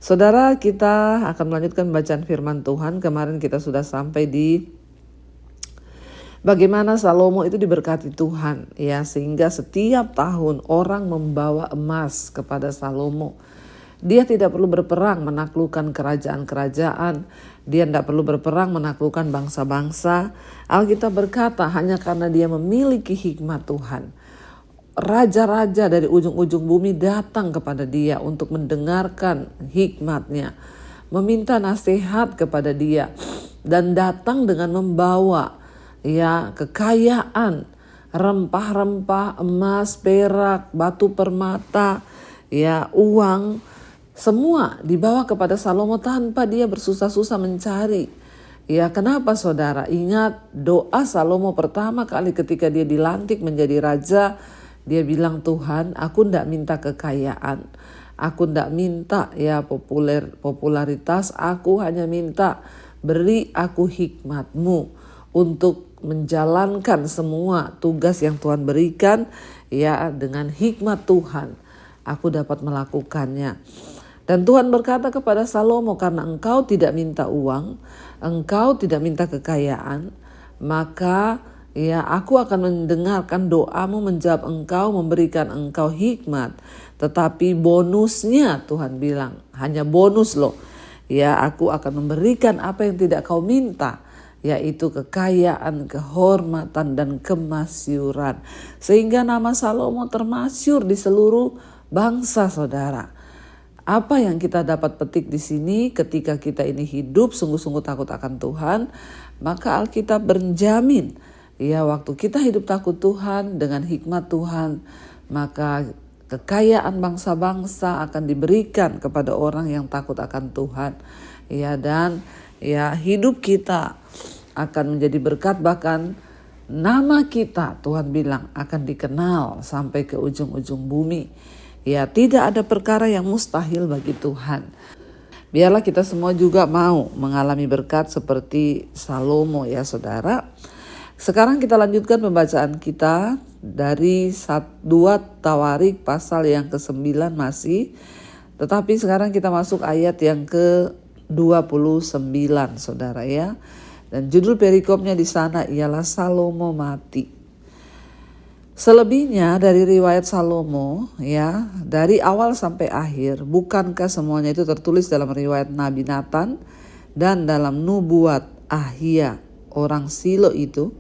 Saudara, kita akan melanjutkan bacaan firman Tuhan. Kemarin kita sudah sampai di bagaimana Salomo itu diberkati Tuhan, ya, sehingga setiap tahun orang membawa emas kepada Salomo. Dia tidak perlu berperang menaklukkan kerajaan-kerajaan, dia tidak perlu berperang menaklukkan bangsa-bangsa. Alkitab berkata hanya karena dia memiliki hikmat Tuhan, raja-raja dari ujung-ujung bumi datang kepada dia untuk mendengarkan hikmatnya, meminta nasihat kepada dia, dan datang dengan membawa kekayaan, rempah-rempah, emas, perak, batu permata, uang, semua dibawa kepada Salomo tanpa dia bersusah-susah mencari. Kenapa saudara? Ingat doa Salomo pertama kali ketika dia dilantik menjadi raja. Dia bilang, Tuhan, aku tidak minta kekayaan, aku tidak minta popularitas, aku hanya minta beri aku hikmat-Mu untuk menjalankan semua tugas yang Tuhan berikan. Dengan hikmat Tuhan aku dapat melakukannya. Dan Tuhan berkata kepada Salomo, karena engkau tidak minta uang, engkau tidak minta kekayaan, maka aku akan mendengarkan doamu, menjawab engkau, memberikan engkau hikmat. Tetapi bonusnya, Tuhan bilang, hanya bonus loh. Aku akan memberikan apa yang tidak kau minta, yaitu kekayaan, kehormatan, dan kemasyuran. Sehingga nama Salomo termasyur di seluruh bangsa, saudara. Apa yang kita dapat petik di sini ketika kita ini hidup sungguh-sungguh takut akan Tuhan, maka Alkitab berjamin, waktu kita hidup takut Tuhan dengan hikmat Tuhan, maka kekayaan bangsa-bangsa akan diberikan kepada orang yang takut akan Tuhan. Dan hidup kita akan menjadi berkat, bahkan nama kita, Tuhan bilang, akan dikenal sampai ke ujung-ujung bumi. Tidak ada perkara yang mustahil bagi Tuhan. Biarlah kita semua juga mau mengalami berkat seperti Salomo, saudara. Sekarang kita lanjutkan pembacaan kita dari 2 Tawarik pasal yang ke-9 masih. Tetapi sekarang kita masuk ayat yang ke-29, saudara ya. Dan judul perikopnya di sana ialah Salomo mati. Selebihnya dari riwayat Salomo, dari awal sampai akhir, bukankah semuanya itu tertulis dalam riwayat Nabi Nathan dan dalam nubuat Ahia orang Silo itu,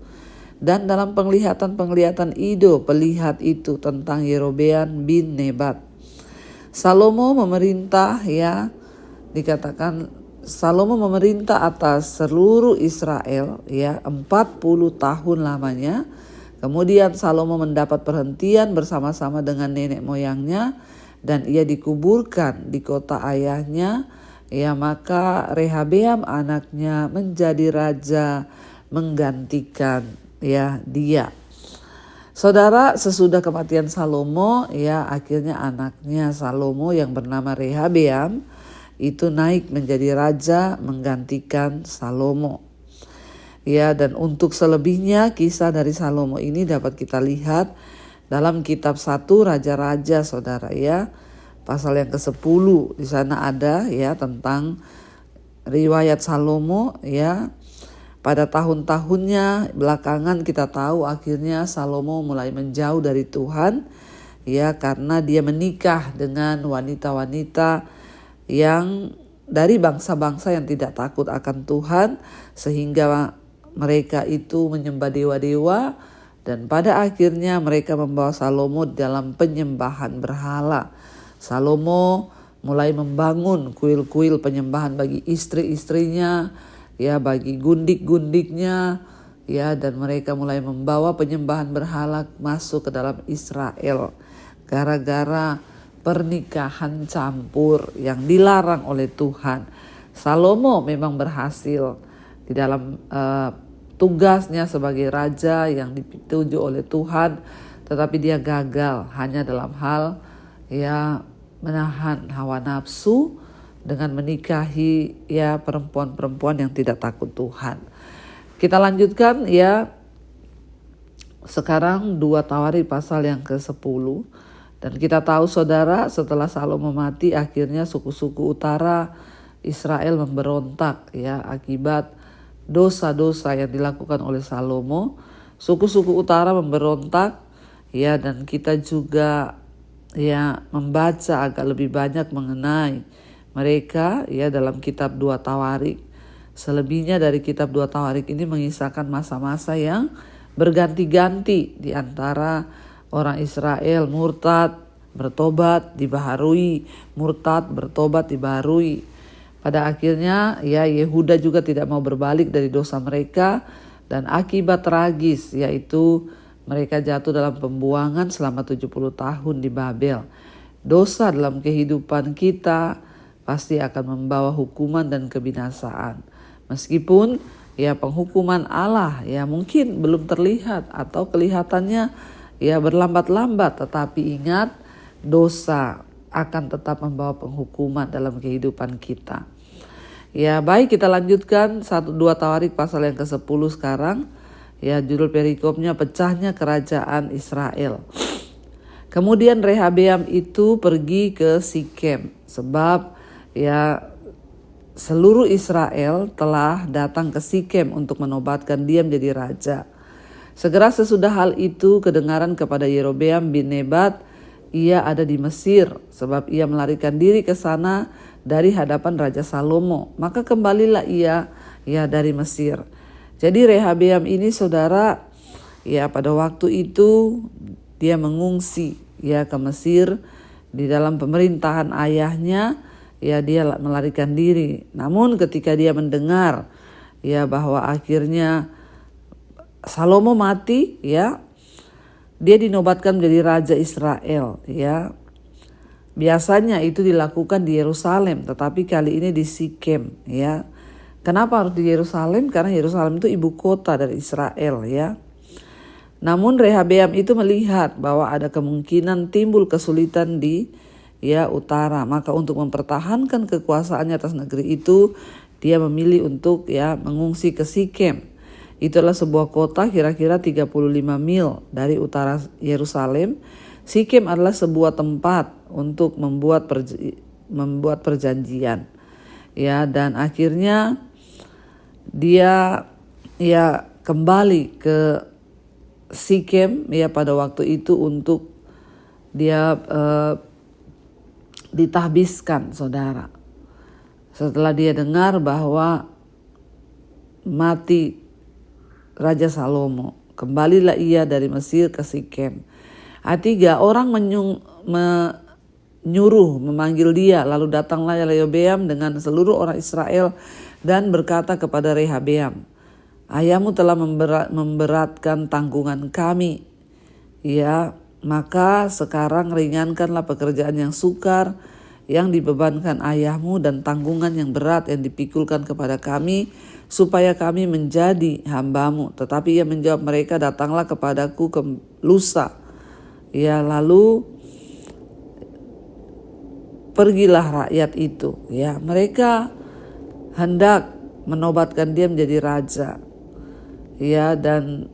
dan dalam penglihatan-penglihatan Ido pelihat itu tentang Yerobeam bin Nebat. Salomo memerintah, dikatakan Salomo memerintah atas seluruh Israel 40 tahun lamanya. Kemudian Salomo mendapat perhentian bersama-sama dengan nenek moyangnya dan ia dikuburkan di kota ayahnya. Maka Rehabeam anaknya menjadi raja menggantikan dia. Saudara, sesudah kematian Salomo, akhirnya anaknya Salomo yang bernama Rehabeam itu naik menjadi raja menggantikan Salomo. Dan untuk selebihnya kisah dari Salomo ini dapat kita lihat dalam kitab 1 Raja-Raja, saudara pasal yang ke-10. Di sana ada tentang riwayat Salomo pada tahun-tahunnya belakangan. Kita tahu akhirnya Salomo mulai menjauh dari Tuhan karena dia menikah dengan wanita-wanita yang dari bangsa-bangsa yang tidak takut akan Tuhan, sehingga mereka itu menyembah dewa-dewa, dan pada akhirnya mereka membawa Salomo dalam penyembahan berhala. Salomo mulai membangun kuil-kuil penyembahan bagi istri-istrinya, bagi gundik-gundiknya, dan mereka mulai membawa penyembahan berhala masuk ke dalam Israel gara-gara pernikahan campur yang dilarang oleh Tuhan. Salomo memang berhasil di dalam tugasnya sebagai raja yang dituju oleh Tuhan, tetapi dia gagal hanya dalam hal menahan hawa nafsu dengan menikahi perempuan-perempuan yang tidak takut Tuhan. Kita lanjutkan sekarang 2 Tawarik pasal yang ke-10. Dan kita tahu saudara, setelah Salomo mati akhirnya suku-suku utara Israel memberontak ya akibat dosa-dosa yang dilakukan oleh Salomo. Suku-suku utara memberontak ya, dan kita juga ya membaca agak lebih banyak mengenai mereka ya dalam kitab 2 Tawarik. Selebihnya dari kitab 2 Tawarik ini mengisahkan masa-masa yang berganti-ganti di antara orang Israel murtad, bertobat, dibaharui, murtad, bertobat, dibaharui. Pada akhirnya ya Yehuda juga tidak mau berbalik dari dosa mereka, dan akibat tragis yaitu mereka jatuh dalam pembuangan selama 70 tahun di Babel. Dosa dalam kehidupan kita pasti akan membawa hukuman dan kebinasaan. Meskipun ya penghukuman Allah ya mungkin belum terlihat atau kelihatannya ya berlambat-lambat, tetapi ingat, dosa akan tetap membawa penghukuman dalam kehidupan kita. Ya baik, kita lanjutkan 1-2 Tawarik pasal yang ke-10 sekarang. Ya judul perikopnya pecahnya kerajaan Israel. Kemudian Rehabeam itu pergi ke Sikem sebab ya seluruh Israel telah datang ke Sikem untuk menobatkan dia menjadi raja. Segera sesudah hal itu kedengaran kepada Yerobeam bin Nebat, ia ada di Mesir sebab ia melarikan diri ke sana dari hadapan Raja Salomo. Maka kembalilah ia dari Mesir. Jadi Rehabeam ini saudara ya pada waktu itu dia mengungsi ya ke Mesir di dalam pemerintahan ayahnya, ya dia melarikan diri. Namun ketika dia mendengar ya bahwa akhirnya Salomo mati ya, dia dinobatkan menjadi raja Israel ya. Biasanya itu dilakukan di Yerusalem, tetapi kali ini di Sikem ya. Kenapa harus di Yerusalem? Karena Yerusalem itu ibu kota dari Israel ya. Namun Rehabeam itu melihat bahwa ada kemungkinan timbul kesulitan di ya utara. Maka untuk mempertahankan kekuasaannya atas negeri itu, dia memilih untuk ya mengungsi ke Sikem. Itu adalah sebuah kota kira-kira 35 mil dari utara Yerusalem. Sikem adalah sebuah tempat untuk membuat perjanjian. Ya, dan akhirnya dia ya kembali ke Sikem ya pada waktu itu untuk dia ditahbiskan saudara. Setelah dia dengar bahwa mati Raja Salomo, kembalilah ia dari Mesir ke Sikem. A3, orang menyuruh memanggil dia, lalu datanglah Rehabeam dengan seluruh orang Israel dan berkata kepada Rehabeam, ayahmu telah memberatkan tanggungan kami. Ya, maka sekarang ringankanlah pekerjaan yang sukar yang dibebankan ayahmu dan tanggungan yang berat yang dipikulkan kepada kami, supaya kami menjadi hambamu. Tetapi ia menjawab mereka, datanglah kepadaku ke lusa. Ya, lalu pergilah rakyat itu. Ya, mereka hendak menobatkan dia menjadi raja. Ya, dan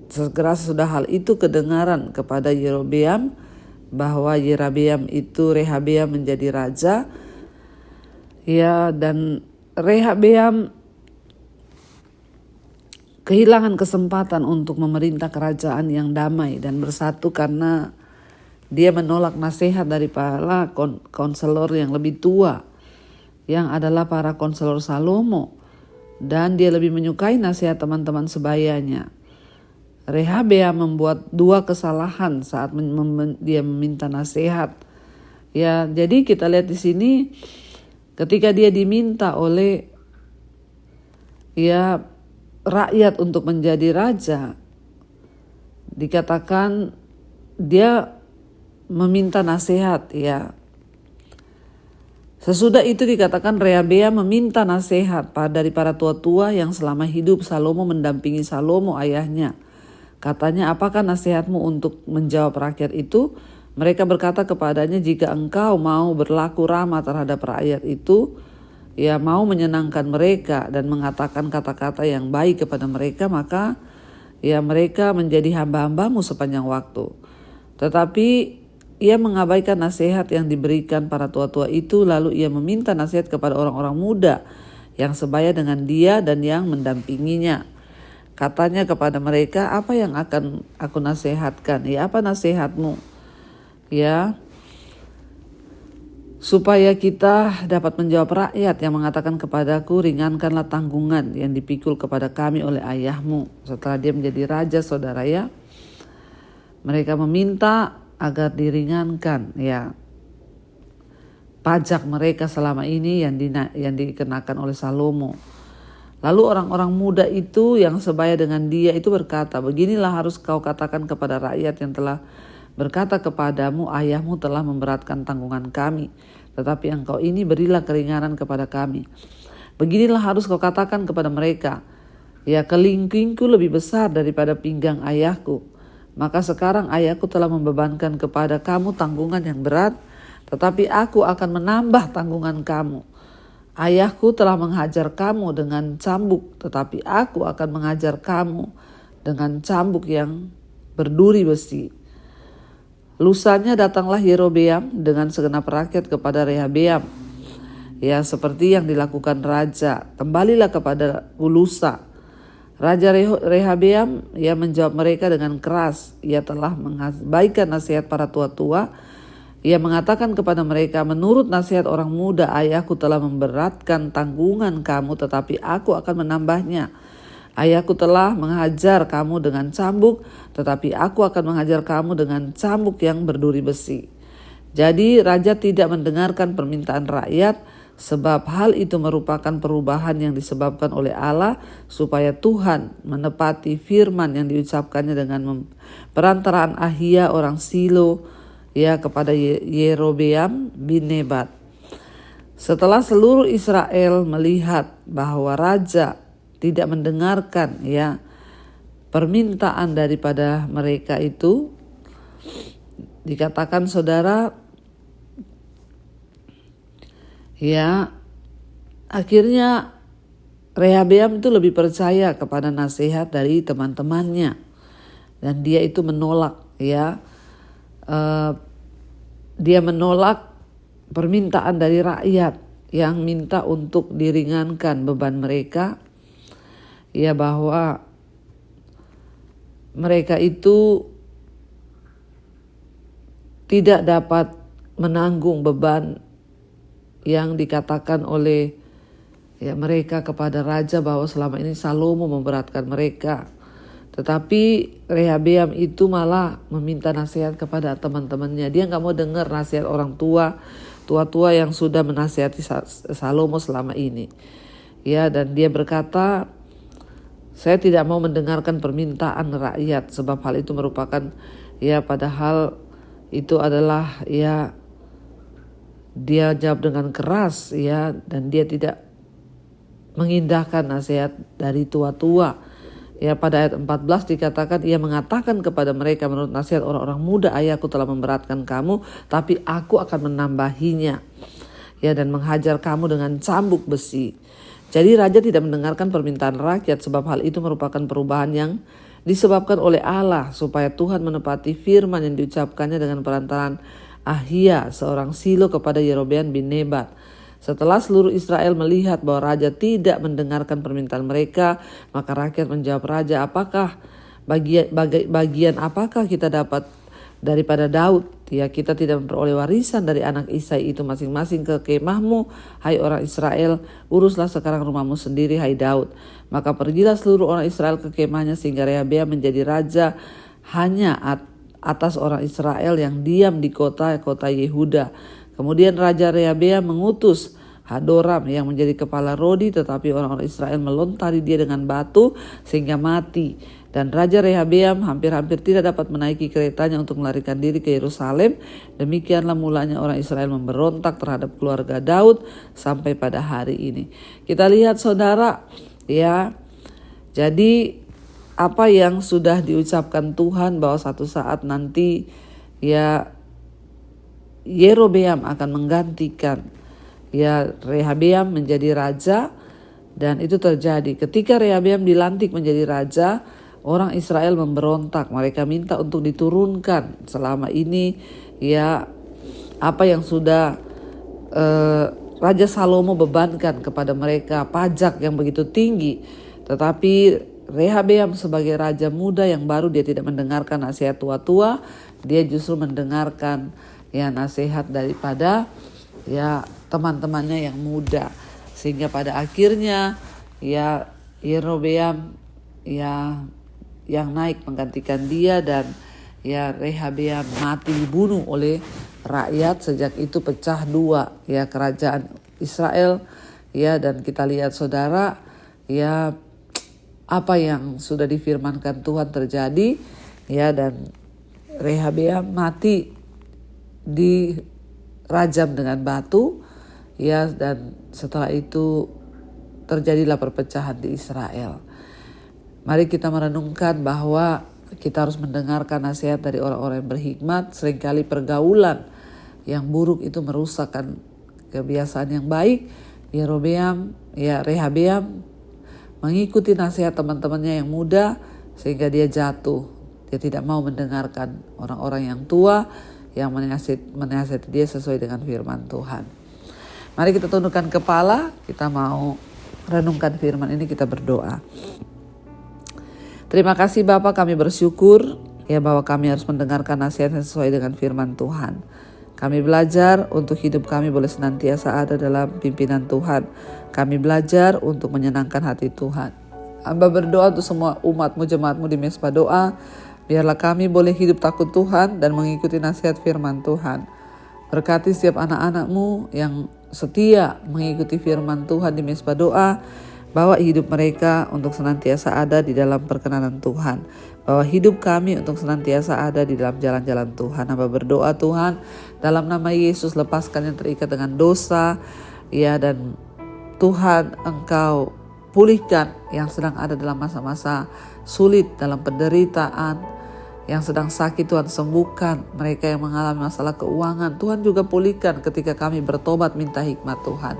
segera sesudah hal itu kedengaran kepada Yerobeam bahwa Rehabeam menjadi raja. Ya, dan Rehabeam kehilangan kesempatan untuk memerintah kerajaan yang damai dan bersatu karena dia menolak nasihat dari para konselor yang lebih tua, yang adalah para konselor Salomo, dan dia lebih menyukai nasihat teman-teman sebayanya. Rehabeam membuat 2 kesalahan saat dia meminta nasihat. Ya, jadi kita lihat di sini ketika dia diminta oleh ya rakyat untuk menjadi raja, dikatakan dia meminta nasihat ya. Sesudah itu dikatakan Rehabeam meminta nasihat dari para tua-tua yang selama hidup Salomo mendampingi Salomo ayahnya. Katanya, apakah nasihatmu untuk menjawab rakyat itu? Mereka berkata kepadanya, jika engkau mau berlaku ramah terhadap rakyat itu, ya mau menyenangkan mereka dan mengatakan kata-kata yang baik kepada mereka, maka ya mereka menjadi hamba-hambamu sepanjang waktu. Tetapi ia mengabaikan nasihat yang diberikan para tua-tua itu, lalu ia meminta nasihat kepada orang-orang muda yang sebaya dengan dia dan yang mendampinginya. Katanya kepada mereka, apa yang akan aku nasihatkan? Ya, apa nasihatmu? Ya, supaya kita dapat menjawab rakyat yang mengatakan kepadaku, ringankanlah tanggungan yang dipikul kepada kami oleh ayahmu setelah dia menjadi raja, saudara ya. Mereka meminta agar diringankan ya pajak mereka selama ini yang dikenakan oleh Salomo. Lalu orang-orang muda itu yang sebaya dengan dia itu berkata, beginilah harus kau katakan kepada rakyat yang telah berkata kepadamu, ayahmu telah memberatkan tanggungan kami, tetapi engkau ini berilah keringanan kepada kami. Beginilah harus kau katakan kepada mereka, ya kelingkingku lebih besar daripada pinggang ayahku. Maka sekarang ayahku telah membebankan kepada kamu tanggungan yang berat, tetapi aku akan menambah tanggungan kamu. Ayahku telah menghajar kamu dengan cambuk, tetapi aku akan menghajar kamu dengan cambuk yang berduri besi. Lusanya datanglah Yerobeam dengan segenap rakyat kepada Rehabeam, ya seperti yang dilakukan raja. Kembalilah kepada Lusa. Raja Rehabeam ia menjawab mereka dengan keras. Ia telah mengabaikan nasihat para tua-tua. Ia mengatakan kepada mereka, menurut nasihat orang muda, ayahku telah memberatkan tanggungan kamu, tetapi aku akan menambahnya. Ayahku telah menghajar kamu dengan cambuk, tetapi aku akan menghajar kamu dengan cambuk yang berduri besi. Jadi raja tidak mendengarkan permintaan rakyat, sebab hal itu merupakan perubahan yang disebabkan oleh Allah supaya Tuhan menepati firman yang diucapkannya dengan perantaraan Ahia orang Silo ya kepada Yerobeam bin Nebat. Setelah seluruh Israel melihat bahwa raja tidak mendengarkan ya permintaan daripada mereka itu, dikatakan saudara, ya akhirnya Rehabeam itu lebih percaya kepada nasihat dari teman-temannya dan dia itu menolak ya dia menolak permintaan dari rakyat yang minta untuk diringankan beban mereka, ya bahwa mereka itu tidak dapat menanggung beban yang dikatakan oleh ya mereka kepada raja bahwa selama ini Salomo memberatkan mereka. Tetapi Rehabeam itu malah meminta nasihat kepada teman-temannya. Dia gak mau dengar nasihat orang tua-tua yang sudah menasihati Salomo selama ini. Ya, dan dia berkata, saya tidak mau mendengarkan permintaan rakyat, sebab hal itu merupakan ya padahal itu adalah ya dia jawab dengan keras ya, dan dia tidak mengindahkan nasihat dari tua-tua. Ya, pada ayat 14 dikatakan, ia mengatakan kepada mereka, menurut nasihat orang-orang muda, ayahku telah memberatkan kamu, tapi aku akan menambahinya. Ya, dan menghajar kamu dengan cambuk besi. Jadi raja tidak mendengarkan permintaan rakyat, sebab hal itu merupakan perubahan yang disebabkan oleh Allah, supaya Tuhan menepati firman yang diucapkannya dengan perantaraan Ahia, seorang Silo kepada Yerobeam bin Nebat. Setelah seluruh Israel melihat bahwa raja tidak mendengarkan permintaan mereka, maka rakyat menjawab raja, apakah bagian apakah kita dapat daripada Daud? Ya, kita tidak memperoleh warisan dari anak Isai itu masing-masing ke kemahmu, hai orang Israel. Uruslah sekarang rumahmu sendiri, hai Daud. Maka pergilah seluruh orang Israel ke kemahnya, sehingga Rehabeam menjadi raja hanya atas orang Israel yang diam di kota-kota Yehuda. Kemudian Raja Rehabeam mengutus Hadoram yang menjadi kepala Rodi, tetapi orang-orang Israel melontari dia dengan batu sehingga mati. Dan Raja Rehabeam hampir-hampir tidak dapat menaiki keretanya untuk melarikan diri ke Yerusalem. Demikianlah mulanya orang Israel memberontak terhadap keluarga Daud sampai pada hari ini. Kita lihat saudara ya, jadi apa yang sudah diucapkan Tuhan bahwa satu saat nanti ya Yerobeam akan menggantikan ya Rehabeam menjadi raja, dan itu terjadi ketika Rehabeam dilantik menjadi raja. orang Israel memberontak, mereka minta untuk diturunkan selama ini ya apa yang sudah Raja Salomo bebankan kepada mereka, pajak yang begitu tinggi. Tetapi Rehabeam sebagai raja muda yang baru, dia tidak mendengarkan nasihat tua-tua, dia justru mendengarkan ya nasihat daripada ya teman-temannya yang muda. Sehingga pada akhirnya ya Yerobeam ya yang naik menggantikan dia, dan ya Rehabeam mati dibunuh oleh rakyat. Sejak itu pecah dua ya kerajaan Israel ya, dan kita lihat saudara ya apa yang sudah difirmankan Tuhan terjadi ya, dan Rehabeam mati dirajam dengan batu ya, dan setelah itu terjadilah perpecahan di Israel. Mari kita merenungkan bahwa kita harus mendengarkan nasihat dari orang-orang yang berhikmat. Seringkali pergaulan yang buruk itu merusakkan kebiasaan yang baik. Rehabeam mengikuti nasihat teman-temannya yang muda sehingga dia jatuh. Dia tidak mau mendengarkan orang-orang yang tua yang menasihati dia sesuai dengan firman Tuhan. Mari kita tundukkan kepala, kita mau renungkan firman ini, kita berdoa. Terima kasih Bapa, kami bersyukur ya bahwa kami harus mendengarkan nasihat yang sesuai dengan firman Tuhan. Kami belajar untuk hidup kami boleh senantiasa ada dalam pimpinan Tuhan. Kami belajar untuk menyenangkan hati Tuhan. Hamba berdoa untuk semua umat-Mu, jemaat-Mu di Mesbah Doa. Biarlah kami boleh hidup takut Tuhan dan mengikuti nasihat firman Tuhan. Berkati setiap anak-anak-Mu yang setia mengikuti firman Tuhan di Mesbah Doa. Bawa hidup mereka untuk senantiasa ada di dalam perkenanan Tuhan. Bawa hidup kami untuk senantiasa ada di dalam jalan-jalan Tuhan. Hamba berdoa Tuhan, dalam nama Yesus lepaskan yang terikat dengan dosa ya, dan Tuhan Engkau pulihkan yang sedang ada dalam masa-masa sulit, dalam penderitaan, yang sedang sakit Tuhan sembuhkan. Mereka yang mengalami masalah keuangan, Tuhan juga pulihkan ketika kami bertobat minta hikmat Tuhan.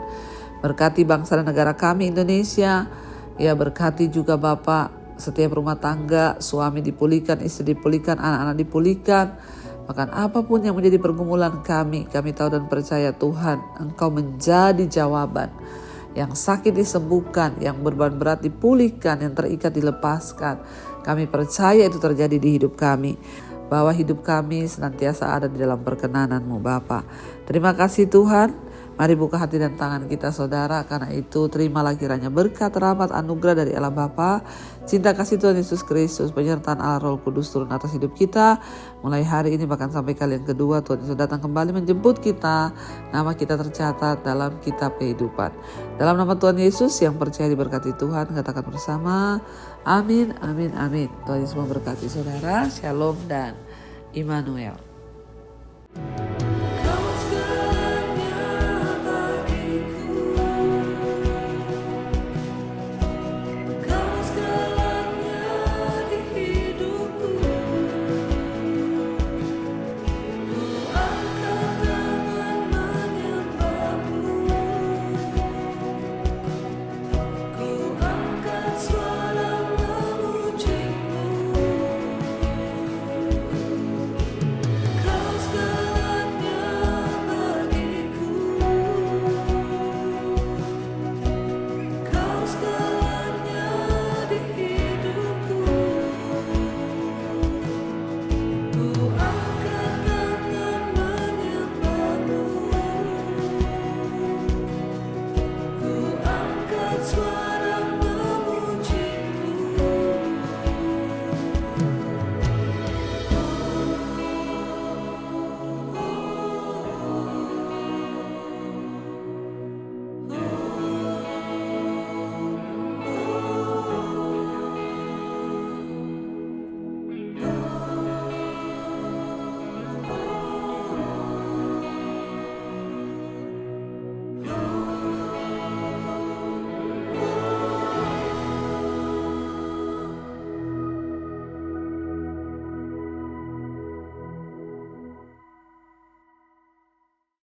Berkati bangsa dan negara kami Indonesia, ya berkati juga Bapak setiap rumah tangga, suami dipulihkan, istri dipulihkan, anak-anak dipulihkan. Bahkan apapun yang menjadi pergumulan kami tahu dan percaya Tuhan Engkau menjadi jawaban. Yang sakit disembuhkan, yang beban berat dipulihkan, yang terikat dilepaskan. Kami percaya itu terjadi di hidup kami, bahwa hidup kami senantiasa ada di dalam perkenanan-Mu Bapa. Terima kasih Tuhan. Mari buka hati dan tangan kita saudara, karena itu terimalah kiranya berkat, rahmat, anugerah dari Allah Bapa, cinta kasih Tuhan Yesus Kristus, penyertaan Allah Roh Kudus turun atas hidup kita. Mulai hari ini bahkan sampai kali yang kedua Tuhan Yesus datang kembali menjemput kita. Nama kita tercatat dalam kitab kehidupan. Dalam nama Tuhan Yesus yang percaya diberkati Tuhan, katakan bersama, amin, amin, amin. Tuhan Yesus memberkati saudara, shalom dan Immanuel.